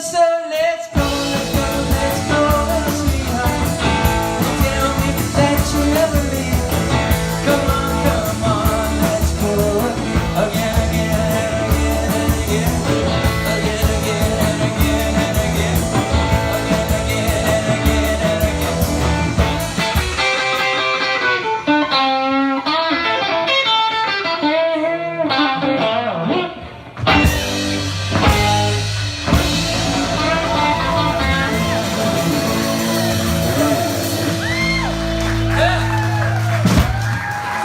So let's go, sweetheart. Tell me that you never leave. Come on, let's go again, again, and again, again, again, and again, and again, again, again, and again, and again.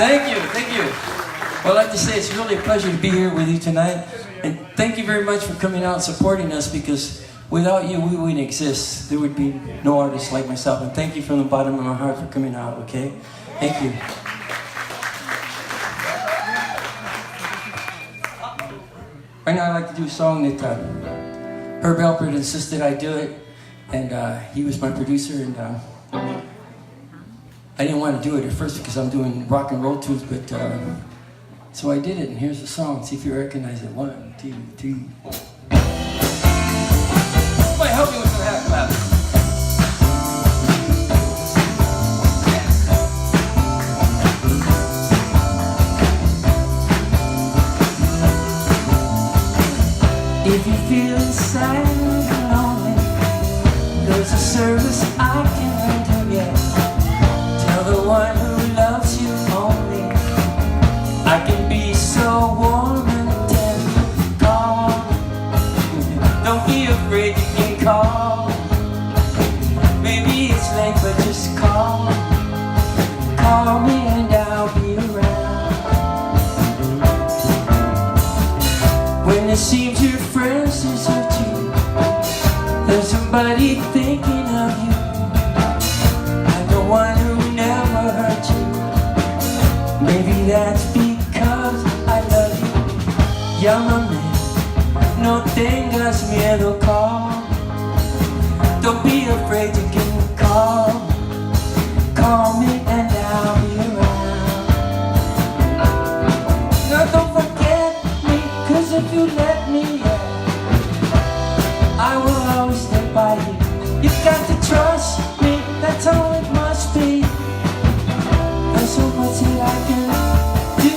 Thank you. Well, I'd like to say it's really a pleasure to be here with you tonight. And thank you very much for coming out and supporting us, because without you, we wouldn't exist. There would be no artists like myself. And thank you from the bottom of my heart for coming out, okay? Thank you. Right now, I'd like to do a song that Herb Alpert insisted I do it. And he was my producer, and I didn't want to do it at first because I'm doing rock and roll tunes, but so I did it, and here's the song. See if you recognize it. 1, 2, 3. Somebody help me with some hand claps. If you feel sad and lonely, there's a service I can render, yeah. Tell the one who loves you only, I can be so warm and tender. Call, don't be afraid, you can call. Maybe it's late, but just call. Call me and I'll be around. When it seems your friends desert you, there's somebody thinking of you. I'm the one who never hurt you. Maybe that's because I love you. Llámame, no tengas miedo, call. Don't be afraid, you can call. Call me and I'll be around. Now don't forget me, 'cause if you let me, yeah, I will always stand by you. You've got to trust me, that's all it must be. There's so much that I can do.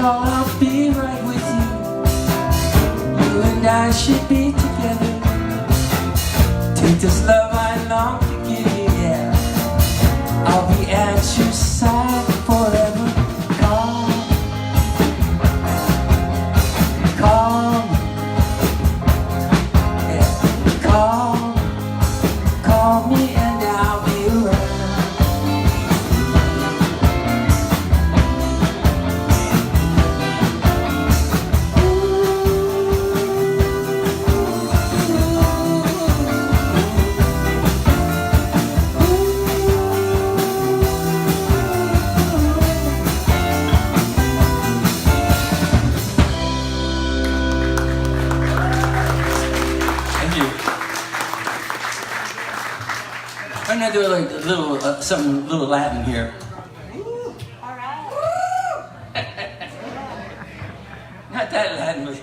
I'll be right with you. You and I should be together. Take this love I long to give you, yeah. I'll be at your side forever. Call me, yeah. Call me and I'll be around. I'm gonna do like a little something, a little Latin here. All right. Not that Latin, but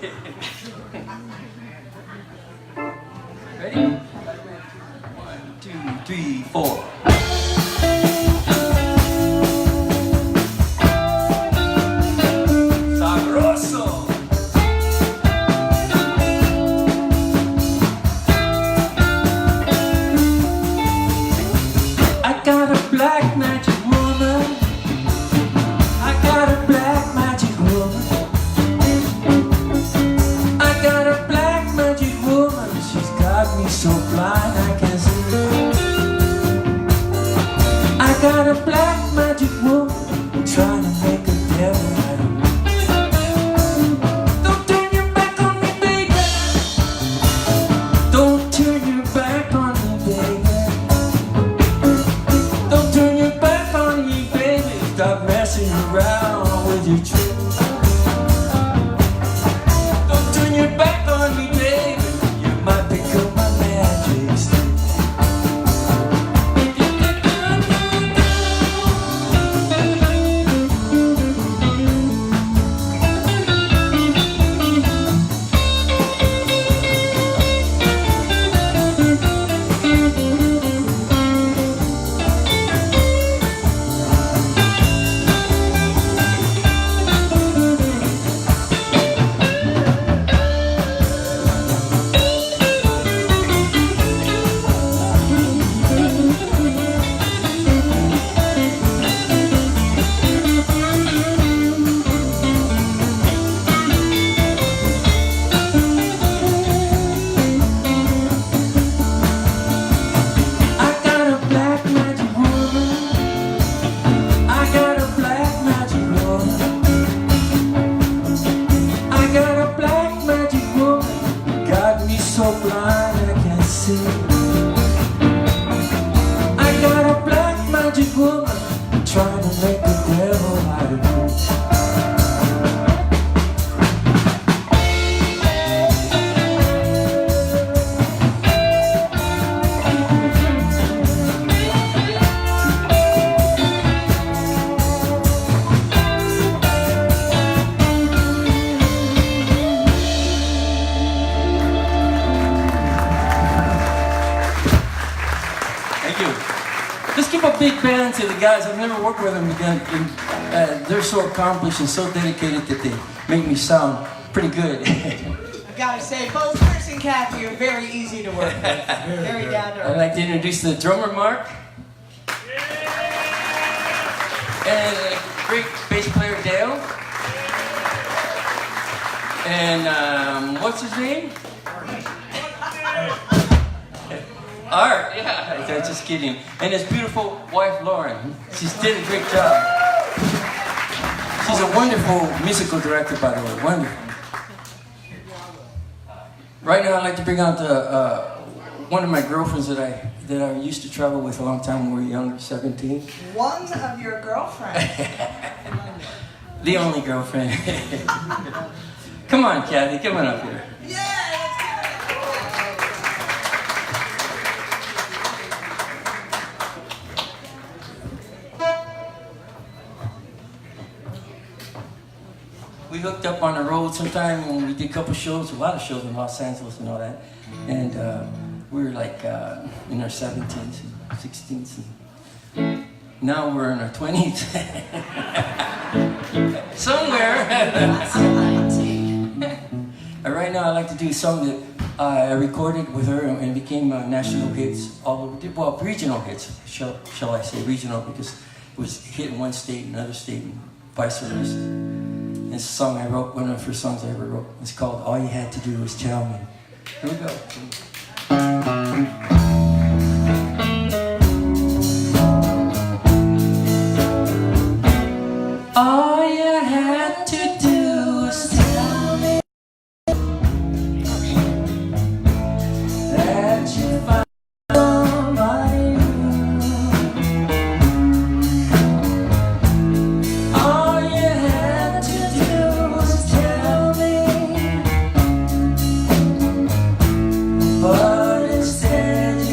ready? 1, 2, 3, 4. Sabroso. me so blind I can't see. I got a black magic woman trying to make a devil out of me. Don't turn your back on me, baby. Don't turn your back on me, baby. Don't turn your back on me, baby. Stop messing around with your tricks. Don't turn your back on me, baby. You might pick up my magic stick. So blind I can't see. I got a black magic woman trying to make the devil out of me. Let's give a big band to the guys. I've never worked with them again. They're so accomplished and so dedicated that they make me sound pretty good. I gotta say, both Chris and Kathy are very easy to work with. Very down to earth. I'd like to introduce the drummer, Mark. And a great bass player, Dale. And what's his name? Art, yeah, I'm just kidding. And his beautiful wife, Lauren. She's did a great job. She's a wonderful musical director, by the way, wonderful. Right now, I'd like to bring out one of my girlfriends that I used to travel with a long time when we were younger, 17. One of your girlfriends. The only girlfriend. Come on, Kathy, come on up here. Yeah! We hooked up on the road sometime when we did a couple shows, a lot of shows in Los Angeles and all that. And we were like in our 17s and 16s. And now we're in our 20s. Somewhere. Right now I'd like to do a song that I recorded with her and became national hits all over, well, regional hits, shall I say, regional, because it was hit in one state, another state, and vice versa. It's a song I wrote, one of the first songs I ever wrote. It's called All You Had to Do Was Tell Me. Here we go. All you had to do was tell me that you found somebody new. All you had to do was tell me, but instead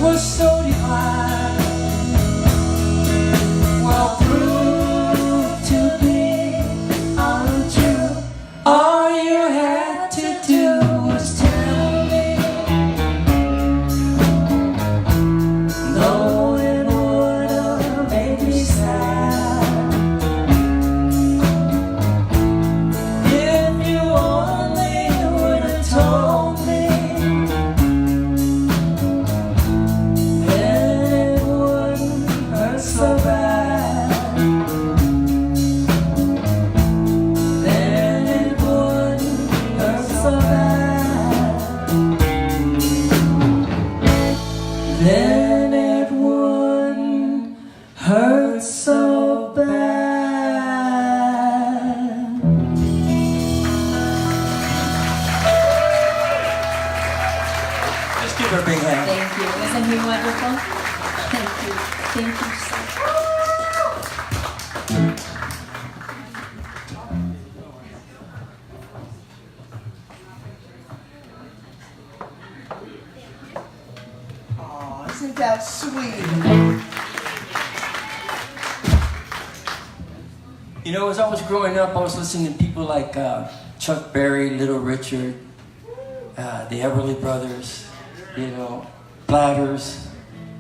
was so divine. Well, proved to be untrue. All you had to do was tell me. No, it would have made me sad. If you only would have told me, then it wouldn't hurt so bad. Then it wouldn't hurt so bad. Then it wouldn't hurt so bad. Just give her a big hand. Thank you. Isn't he wonderful? Thank you. Thank you so much. Aw, isn't that sweet? You know, as I was growing up, I was listening to people like Chuck Berry, Little Richard, the Everly Brothers, you know, Platters.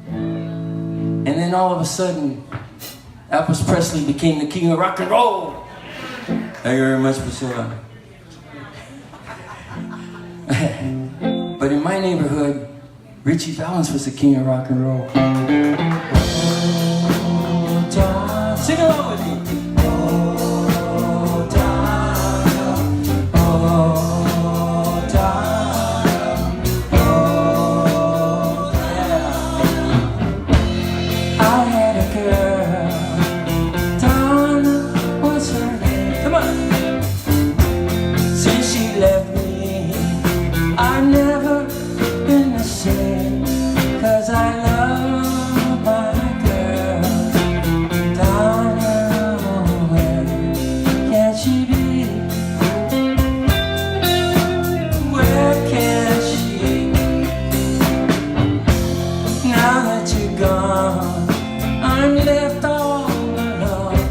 And then all of a sudden, Elvis Presley became the king of rock and roll. Thank you very much, Priscilla. But in my neighborhood, Ritchie Valens was the king of rock and roll. Sing along with me. I've never been the same, 'cause I love my girl. Donna, where can she be? Where can she be? Now that you're gone, I'm left all alone,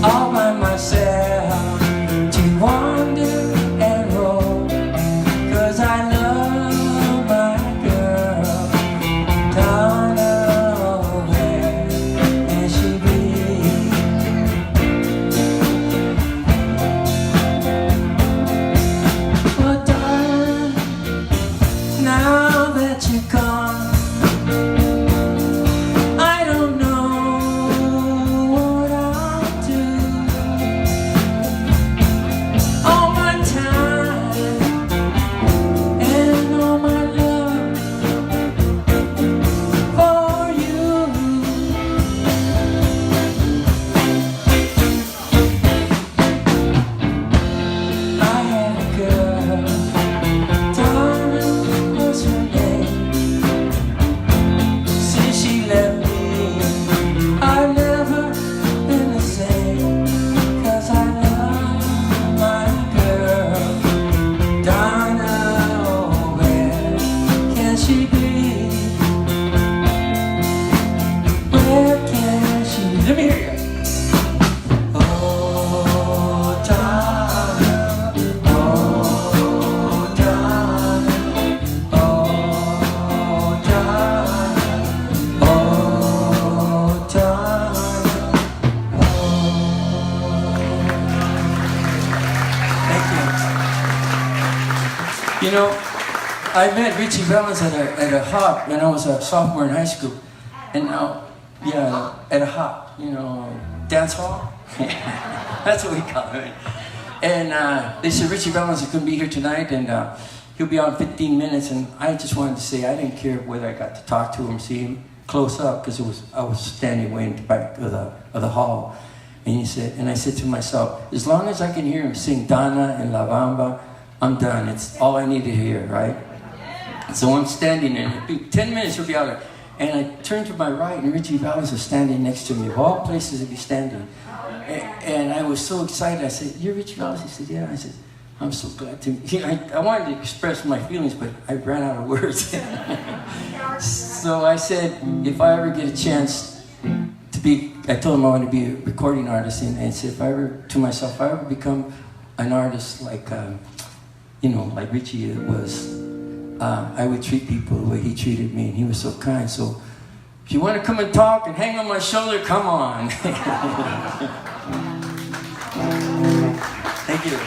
all by myself to wander. Now that you're gone, I don't know what I'll do. All my time and all my love for you. I had a girl, let me hear you. Oh, darling, oh, darling, oh, darling, oh, darling, oh. Thank you. You know, I met Ritchie Valens at a hop when I was a sophomore in high school, and now. Yeah, at a hop, you know, dance hall. That's what we call it. And they said Ritchie Valens couldn't be here tonight, and he'll be on in 15 minutes. And I just wanted to say I didn't care whether I got to talk to him, see him close up, because I was standing way in the back of the hall. And he said, and I said to myself, as long as I can hear him sing Dana and La Bamba, I'm done. It's all I need to hear, right? So I'm standing there. 10 minutes he'll be out there. And I turned to my right, and Ritchie Valens was standing next to me. Of all places to be standing. And I was so excited. I said, "You're Ritchie Valens?" He said, "Yeah." I said, I'm so glad to. I wanted to express my feelings, but I ran out of words. So I said, if I ever get a chance to be, I told him I wanted to be a recording artist, and I said, if I ever become an artist like, like Ritchie was, I would treat people the way he treated me, and he was so kind. So if you want to come and talk and hang on my shoulder, come on. Thank you.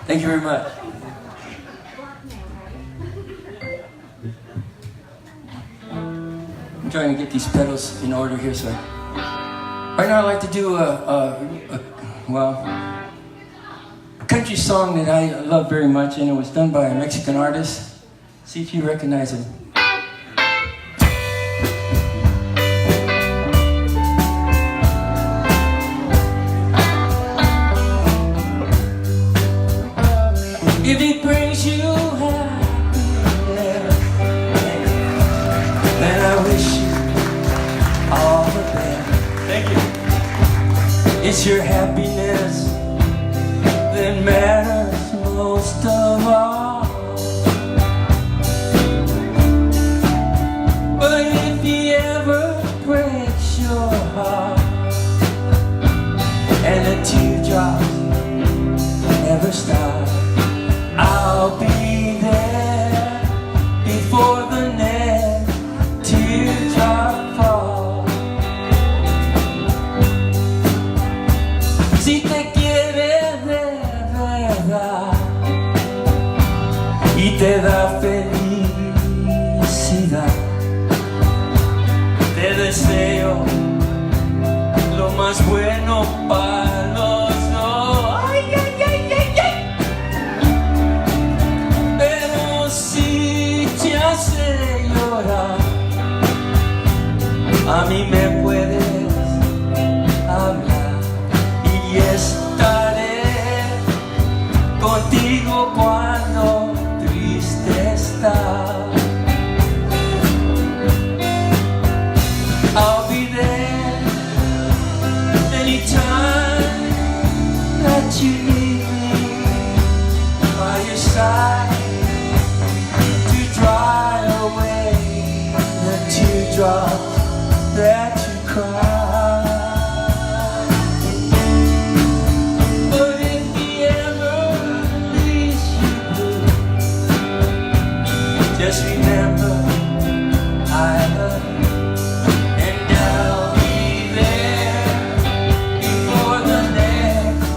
Thank you very much. I'm trying to get these pedals in order here, so right now I'd like to do a country song that I love very much, and it was done by a Mexican artist. See if you recognize him. If it brings you happiness, then I wish you all the best. Thank you. It's your happiness that matters most of all. But if he ever breaks your heart and the teardrops never stop, I'll be there before the next teardrop falls. Si te quiere de verdad y te da felicidad, te deseo lo más bueno para los dos. Ay, ay, ay, ay, ay. A mí me puedes hablar y estaré contigo cuando triste estás. I'll be there anytime that you need me by your side. teardrops that you cry. But if he ever leaves you blue, just remember I love you, and I'll be there before the next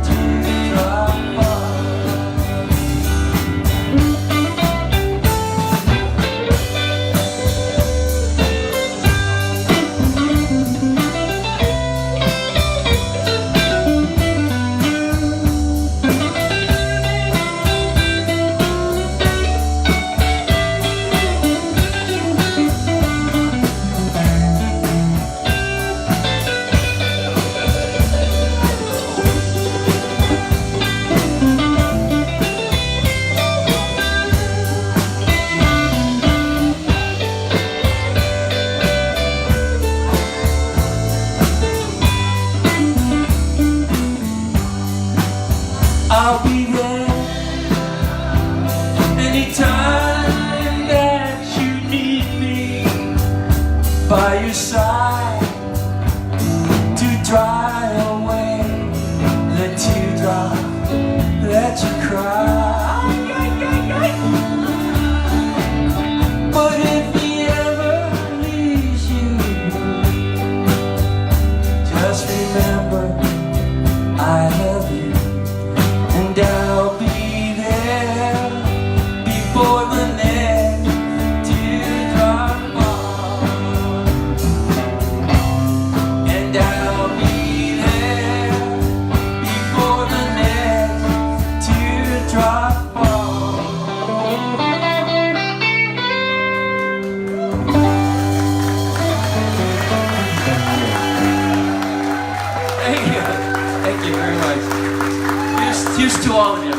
teardrop falls. I'll be there anytime that you need me, by your side to dry away the teardrop that you cry. But if he ever leaves you, just remember I love you, and I'll be there before the next teardrop falls. And I'll be there before the next teardrop falls. Thank you. Thank you very much. Here's to all of you.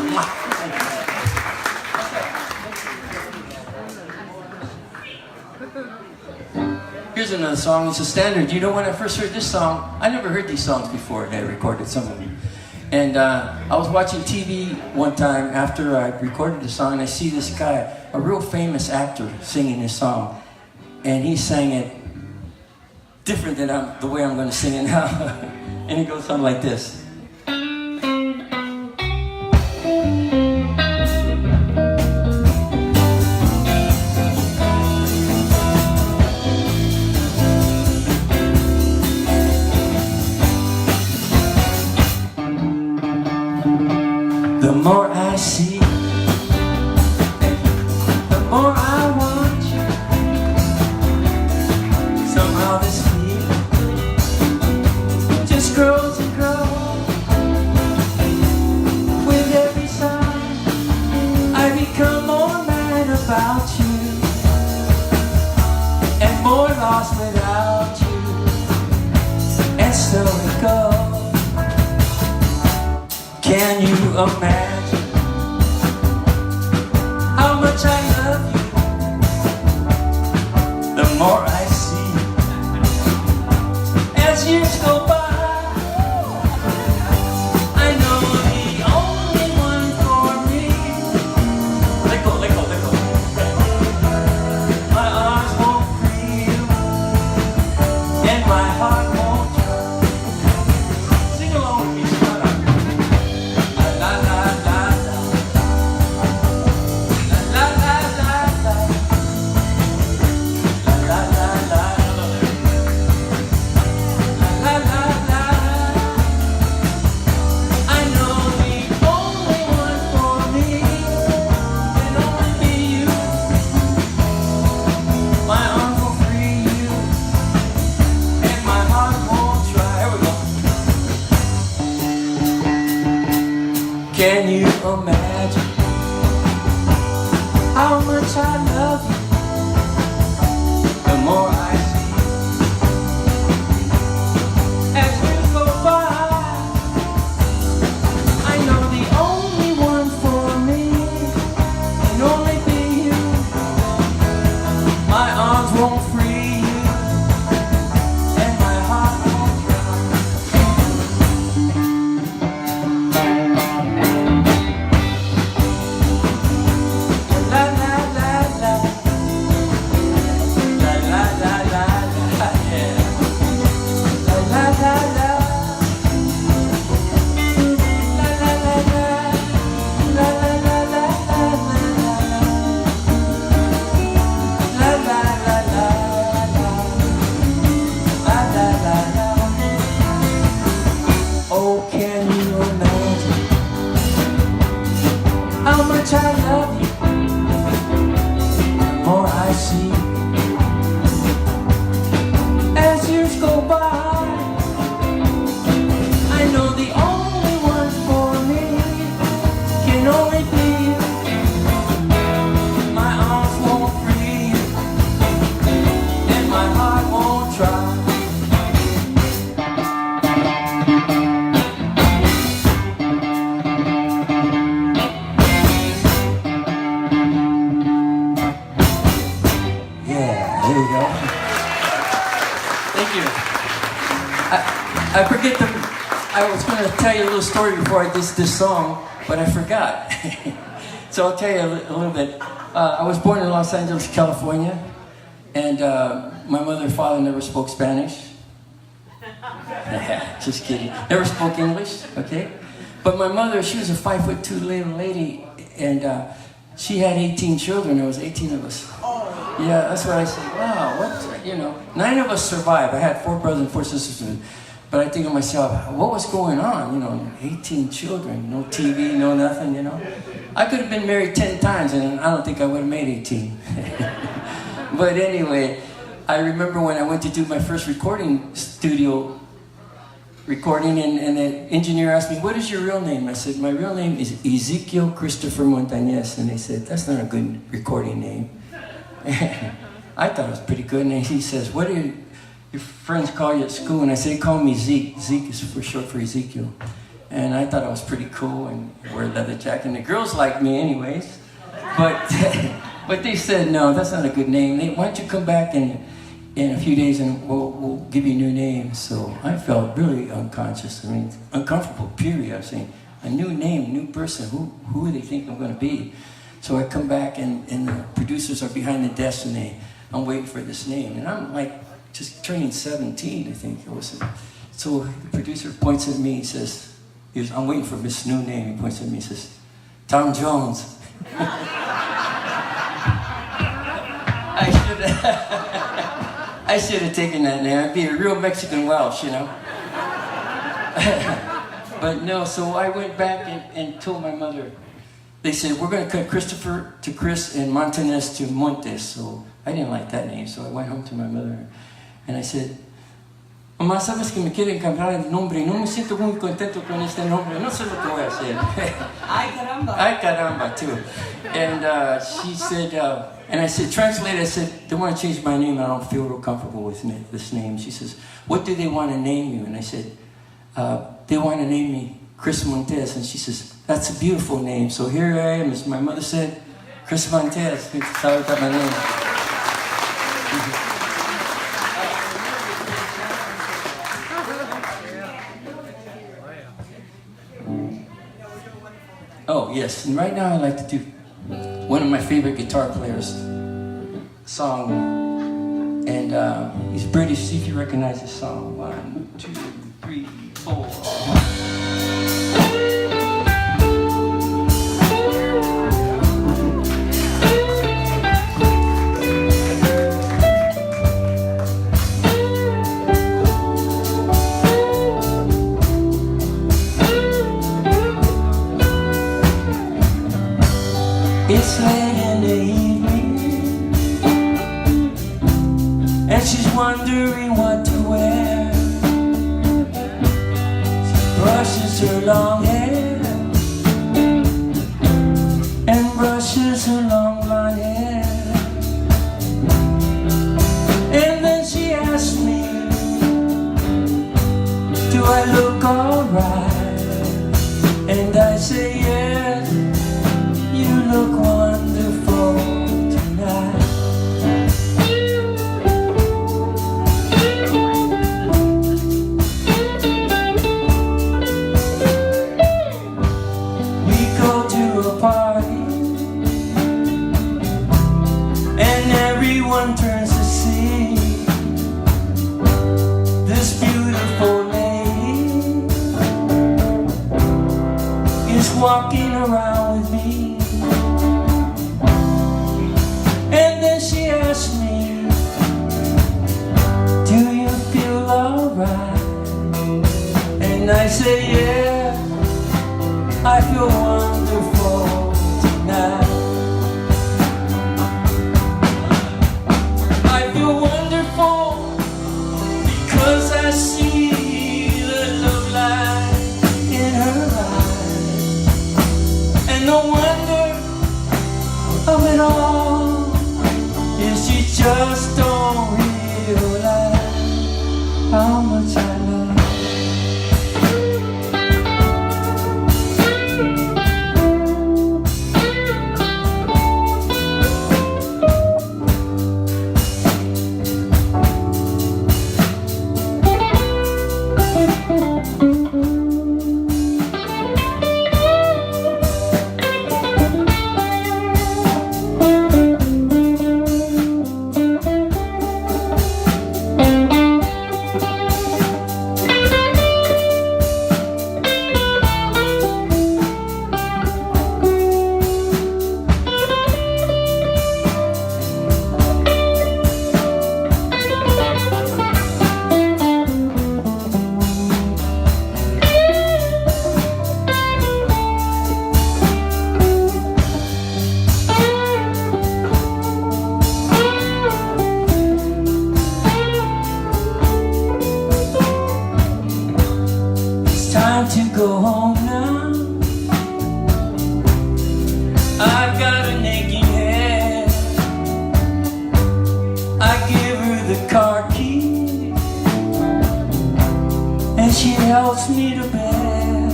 Here's another song. It's a standard. You know, when I first heard this song, I never heard these songs before, and I recorded some of them. And I was watching TV one time after I recorded the song, and I see this guy, a real famous actor, singing this song. And he sang it different than the way I'm going to sing it now. And it goes something like this. The more I see, the more I want you. Somehow this feeling just grows and grows. With every sign, I become more mad about you, and more lost without you. And so it goes. Can you imagine how much I love you? The more I see as years go by, I know the only one for me. Let go, let go, let go. My arms won't free you, and my heart won't try. Sing along with me, shut up. Can you imagine how much I love you? The more I see as you go by, I know the only one for me can only be you. My arms won't free you, and my heart won't try. La la la la, la la la la. Thank you. I forget the. I was going to tell you a little story before I did this song, but I forgot. So I'll tell you a little bit. I was born in Los Angeles, California, and my mother and father never spoke Spanish. Just kidding. Never spoke English, okay? But my mother, she was a 5'2" little lady, and she had 18 children. There was 18 of us. Yeah, that's what I said. Wow, what, you know. 9 of us survived. I had 4 brothers and 4 sisters. But I think to myself, what was going on? You know, 18 children, no TV, no nothing, you know. I could have been married 10 times, and I don't think I would have made 18. But anyway, I remember when I went to do my first recording studio recording, and the engineer asked me, what is your real name? I said, my real name is Ezekiel Christopher Montañez. And they said, that's not a good recording name. I thought it was pretty good. And he says, what do your friends call you at school? And I said, they call me Zeke. Zeke is for short for Ezekiel. And I thought I was pretty cool and wear a leather jacket. And the girls liked me anyways. But they said, no, that's not a good name. Why don't you come back in a few days and we'll give you a new name. So I felt really unconscious. I mean, uncomfortable, period. I was saying, a new name, new person. Who do they think I'm going to be? So I come back and the producers are behind the desk and I'm waiting for this name. And I'm like just turning 17, I think it was. So the producer points at me, he says, I'm waiting for this new name. He points at me, he says, Tom Jones. I should have taken that name. I'd be a real Mexican Welsh, you know. But no, so I went back and told my mother. They said, we're going to cut Christopher to Chris and Montanez to Montes. So I didn't like that name, so I went home to my mother. And I said, Mamá, sabes que me quieren cambiar el nombre y no me siento muy contento con este nombre. No sé lo que voy a hacer. Ay, caramba. Ay, caramba, too. And she said, and I said, translate, I said, they want to change my name. I don't feel real comfortable with this name. She says, what do they want to name you? And I said, they want to name me Chris Montez. And she says, that's a beautiful name. So here I am, as my mother said, Chris Montez. That's how I got my name. Oh, yes. And right now I'd like to do one of my favorite guitar players' song. And he's British. See if you recognize this song. 1, 2, 3, 4. It's late in the evening, and she's wondering what to wear. She brushes her long hair and brushes her long blonde hair. And then she asks me, do I look alright? And I say yes. You look wonderful tonight. We go to a party and everyone turns to see this beautiful lady is walking around with me. And then she asked me, do you feel alright? And I say, yeah, I feel wonderful tonight. I feel wonderful because I see the love light in her eyes. And no wonder of it all, she just don't realize how much I love her. go home now. I've got a naked head. I give her the car keys, and she helps me to bed.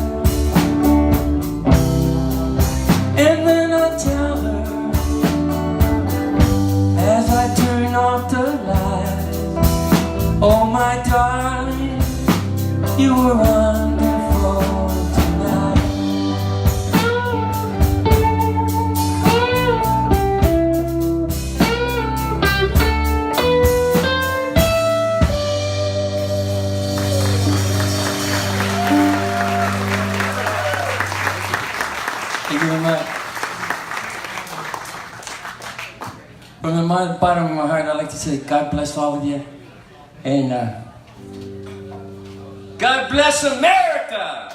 And then I tell her, as I turn off the lights, oh my darling, you were wonderful tonight. Thank you very much. From the bottom of my heart, I'd like to say God bless all of you. And God bless America!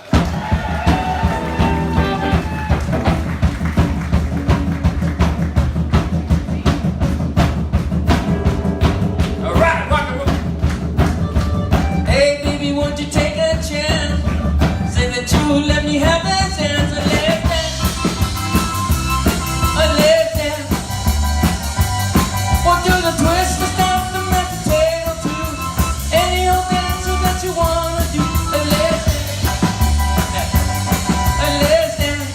All right, rock and roll. Hey, baby, won't you take a chance? Say that you will let me have a chance. A last dance. A last dance. Won't do the twist, the stomp, the mashed potato too. Any old dance that you wanna do. A last dance. A last dance.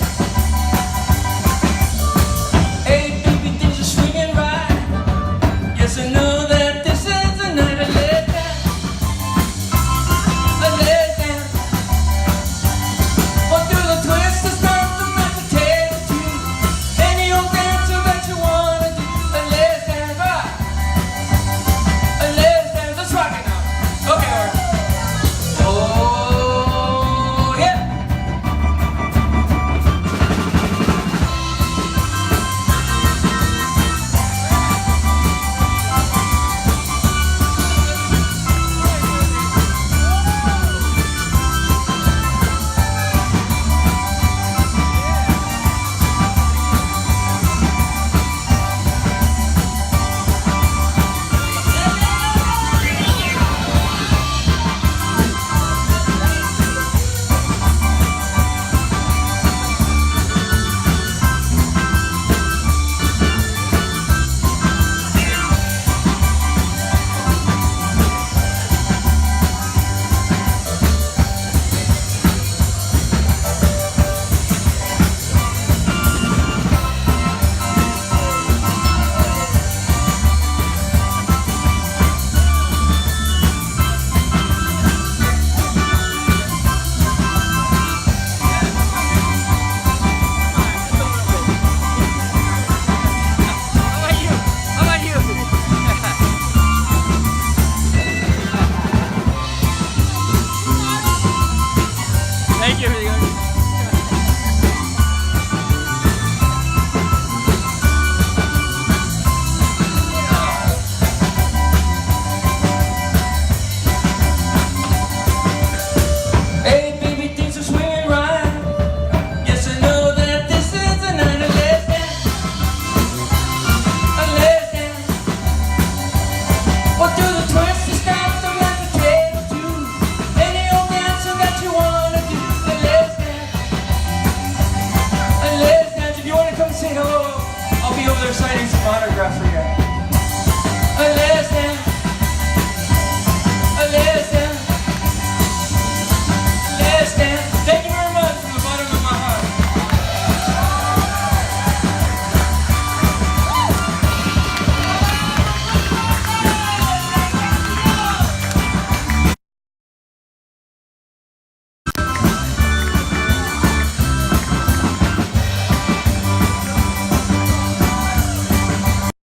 Hey, baby, things are swinging right. Yes, I know that this is the night. A last dance. A last dance. Won't do the twist, the stomp, the mashed potato too. Any old dance that you wanna do. A last dance. Right. A last dance. Let's rock it now. Okay, all right. Oh, yeah. Thank you. Hey, baby, things are swinging right. Yes, I know that this is the night. A last dance. A last dance. We'll do the twist, the stomp, the mashed potato too. Any old dance that you wanna do. A last dance. A last dance. If you wanna come say hello, I'll be over there signing some autographs for you.